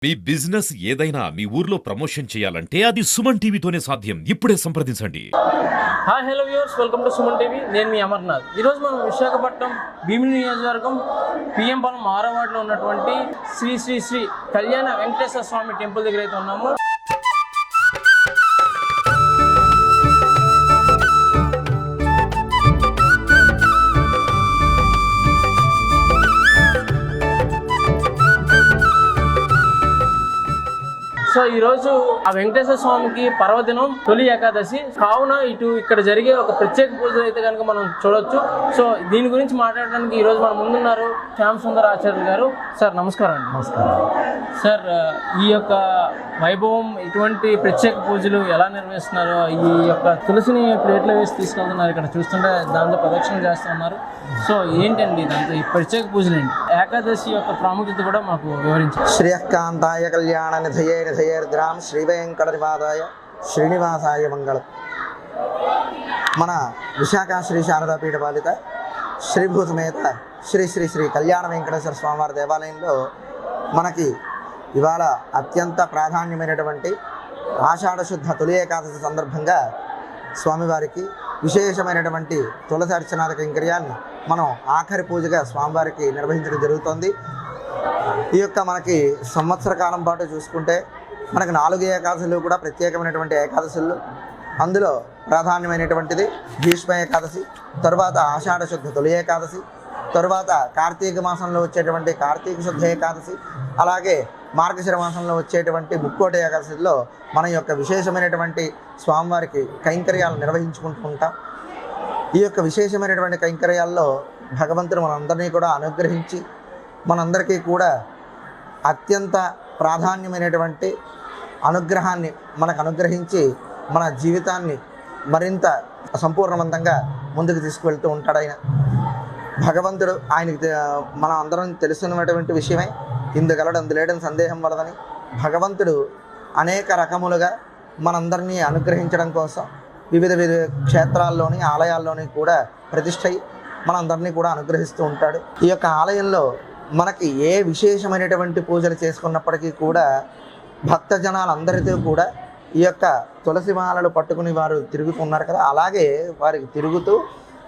మీ business ఏదైనా మీ ఊర్లో promotion చేయాలంటే అది సుమన్ టీవీతోనే సాధ్యం. ఇప్పుడే సంప్రదించండి. Hi hello viewers, welcome to Suman TV. నేను మీ అమర్నాథ్. ఈరోజు మనం విశాఖపట్నం భీమిలి నియోజకవర్గం పిఎం పాలెం 6వ వార్డులో ఉన్నటువంటి శ్రీ శ్రీ శ్రీ కళ్యాణ వెంకటేశ్వర స్వామి టెంపుల్ దగ్గర అయితే ఉన్నాము. సో ఈరోజు ఆ వెంకటేశ్వర స్వామికి పర్వదినం తొలి ఏకాదశి కావున ఇక్కడ జరిగే ఒక ప్రత్యేక పూజలు అయితే కనుక మనం చూడొచ్చు. సో దీని గురించి మాట్లాడడానికి ఈరోజు మన ముందున్నారు శ్యామ్ సుందర్ ఆచార్య గారు. సార్ నమస్కారం అండి. నమస్కారం సార్. ఈ యొక్క వైభవం ఇటువంటి ప్రత్యేక పూజలు ఎలా నిర్వహిస్తున్నారు? ఈ యొక్క తులసిని ప్లేట్లో వేసి తీసుకెళ్తున్నారు, ఇక్కడ చూస్తుంటే దాంతో ప్రదక్షిణ చేస్తున్నారు. సో ఏంటండి దాంతో ఈ ప్రత్యేక పూజలు ఏంటి? ఏకాదశి యొక్క ప్రాముఖ్యత కూడా మాకు వివరించారు. శ్రేయకాంతాయ కళ్యాణ నిధయే నిధయేర్ద్రాం శ్రీ వెంకటనివాదాయ శ్రీనివాసాయ మంగళం. మన విశాఖ శ్రీ శారదాపీఠ పాలిత శ్రీభూతమేత శ్రీ శ్రీ శ్రీ కళ్యాణ వెంకటేశ్వర స్వామివారి దేవాలయంలో మనకి ఇవాళ అత్యంత ప్రాధాన్యమైనటువంటి ఆషాఢ శుద్ధ తొలి ఏకాదశి సందర్భంగా స్వామివారికి విశేషమైనటువంటి తులసి అర్చనాద కైంకర్యాన్ని మనం ఆఖరి పూజగా స్వామివారికి నిర్వహించడం జరుగుతుంది. ఈ యొక్క మనకి సంవత్సర కాలం పాటు చూసుకుంటే మనకి 4 ఏకాదశులు కూడా ప్రత్యేకమైనటువంటి ఏకాదశులు. అందులో ప్రాధాన్యమైనటువంటిది భీష్మ ఏకాదశి, తరువాత ఆషాఢ శుద్ధ తొలి ఏకాదశి, తరువాత కార్తీక మాసంలో వచ్చేటువంటి కార్తీక శుద్ధ ఏకాదశి, అలాగే మార్గశిర మాసంలో వచ్చేటువంటి ముక్కోటి ఏకాదశిలో మన యొక్క విశేషమైనటువంటి స్వామివారికి కైంకర్యాలు నిర్వహించుకుంటూ ఉంటాం. ఈ యొక్క విశేషమైనటువంటి కైంకర్యాల్లో భగవంతుడు మనందరినీ కూడా అనుగ్రహించి మనందరికీ కూడా అత్యంత ప్రాధాన్యమైనటువంటి అనుగ్రహాన్ని మనకు అనుగ్రహించి మన జీవితాన్ని మరింత సంపూర్ణవంతంగా ముందుకు తీసుకువెళ్తూ ఉంటాడు ఆయన. భగవంతుడు ఆయనకి మనం అందరం తెలుసున్నటువంటి విషయమే. ఇందుగలడు అందులేడని సందేహం వలదని భగవంతుడు అనేక రకములుగా మనందరినీ అనుగ్రహించడం కోసం వివిధ క్షేత్రాల్లోని ఆలయాల్లోని కూడా ప్రతిష్ఠ అయి మనందరినీ కూడా అనుగ్రహిస్తూ ఉంటాడు. ఈ యొక్క ఆలయంలో మనకి ఏ విశేషమైనటువంటి పూజలు చేసుకున్నప్పటికీ కూడా భక్త జనాలందరితో కూడా ఈ యొక్క తులసి మాలలు పట్టుకుని వారు తిరుగుతున్నారు కదా, అలాగే వారికి తిరుగుతూ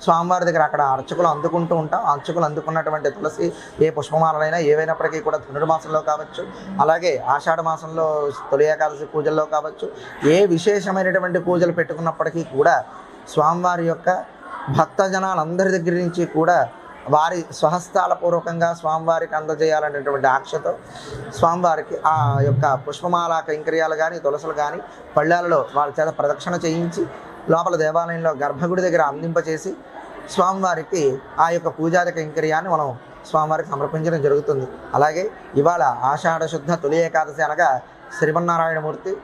స్వామివారి దగ్గర అక్కడ అర్చకులు అందుకుంటూ ఉంటాం. అర్చకులు అందుకున్నటువంటి తులసి ఏ పుష్పమాలైనా ఏవైనప్పటికీ కూడా ధనుర్మాసంలో కావచ్చు, అలాగే ఆషాఢ మాసంలో తొలి ఏకాదశి పూజల్లో కావచ్చు, ఏ విశేషమైనటువంటి పూజలు పెట్టుకున్నప్పటికీ కూడా స్వామివారి యొక్క భక్త జనాలందరి దగ్గర నుంచి కూడా వారి స్వహస్తాల పూర్వకంగా స్వామివారికి అందజేయాలనేటువంటి ఆక్షతో స్వామివారికి ఆ యొక్క పుష్పమాల కైంకర్యాలు కానీ తులసులు కానీ పళ్ళాలలో వాళ్ళ చేత ప్రదక్షిణ చేయించి లోపల దేవాలయంలో గర్భగుడి దగ్గర అందింపచేసి స్వామివారికి ఆ యొక్క పూజాది కైంకర్యాన్ని మనం స్వామివారికి సమర్పించడం జరుగుతుంది. అలాగే ఇవాళ ఆషాఢ శుద్ధ తొలి ఏకాదశి అనగా శ్రీమన్నారాయణమూర్తి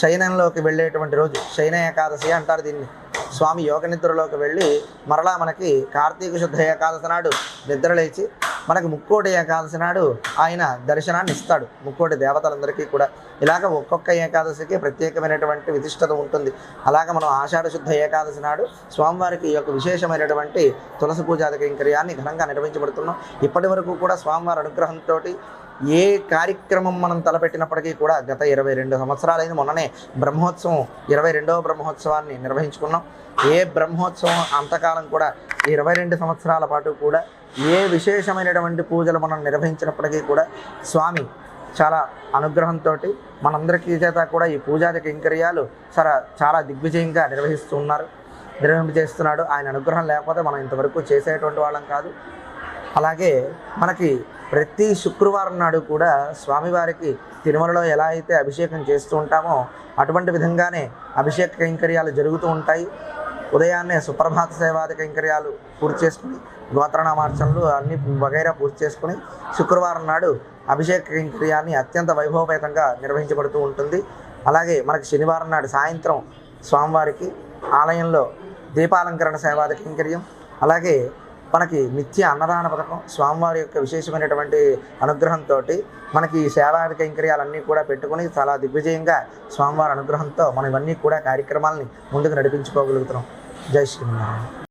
శయనంలోకి వెళ్ళేటువంటి రోజు. శయన ఏకాదశి అంటారు దీన్ని. స్వామి యోగ నిద్రలోకి వెళ్ళి మరలా మనకి కార్తీక శుద్ధ ఏకాదశి నాడు నిద్రలేచి మనకి ముక్కోటి ఏకాదశి నాడు ఆయన దర్శనాన్ని ఇస్తాడు ముక్కోటి దేవతలందరికీ కూడా. ఇలాగ ఒక్కొక్క ఏకాదశికి ప్రత్యేకమైనటువంటి విశిష్టత ఉంటుంది. అలాగ మనం ఆషాఢ శుద్ధ ఏకాదశి నాడు స్వామివారికి ఈ యొక్క విశేషమైనటువంటి తులసి పూజాది కైంకర్యాన్ని ఘనంగా నిర్వహించబడుతున్నాం. ఇప్పటి వరకు కూడా స్వామివారి అనుగ్రహంతో ఏ కార్యక్రమం మనం తలపెట్టినప్పటికీ కూడా గత 22 సంవత్సరాలైన మొన్ననే బ్రహ్మోత్సవం 22వ బ్రహ్మోత్సవాన్ని నిర్వహించుకున్నాం. ఏ బ్రహ్మోత్సవం అంతకాలం కూడా 22 సంవత్సరాల పాటు కూడా ఏ విశేషమైనటువంటి పూజలు మనం నిర్వహించినప్పటికీ కూడా స్వామి చాలా అనుగ్రహంతో మనందరికీ చేత కూడా ఈ పూజాది కైంకర్యాలు చాలా దిగ్విజయంగా నిర్వహింపజేస్తున్నాడు. ఆయన అనుగ్రహం లేకపోతే మనం ఇంతవరకు చేసేటువంటి వాళ్ళం కాదు. అలాగే మనకి ప్రతి శుక్రవారం నాడు కూడా స్వామివారికి తిరుమలలో ఎలా అయితే అభిషేకం చేస్తూ ఉంటామో అటువంటి విధంగానే అభిషేక కైంకర్యాలు జరుగుతూ ఉంటాయి. ఉదయాన్నే సుప్రభాత సేవాది కైంకర్యాలు పూర్తి చేసుకుని గోత్రనామార్చనలు అన్ని వగైరా పూర్తి చేసుకుని శుక్రవారం నాడు అభిషేక కైంకర్యాన్ని అత్యంత వైభవపేతంగా నిర్వహించబడుతూ ఉంటుంది. అలాగే మనకి శనివారం నాడు సాయంత్రం స్వామివారికి ఆలయంలో దీపాలంకరణ సేవాది కైంకర్యం, అలాగే మనకి నిత్య అన్నదాన పథకం స్వామివారి యొక్క విశేషమైనటువంటి అనుగ్రహంతో మనకి సేవాది కైంకర్యాలన్నీ కూడా పెట్టుకుని చాలా దిగ్విజయంగా స్వామివారి అనుగ్రహంతో మనం ఇవన్నీ కూడా కార్యక్రమాలని ముందుకు నడిపించుకోగలుగుతున్నాం. జై శ్రీమన్నారాయణ.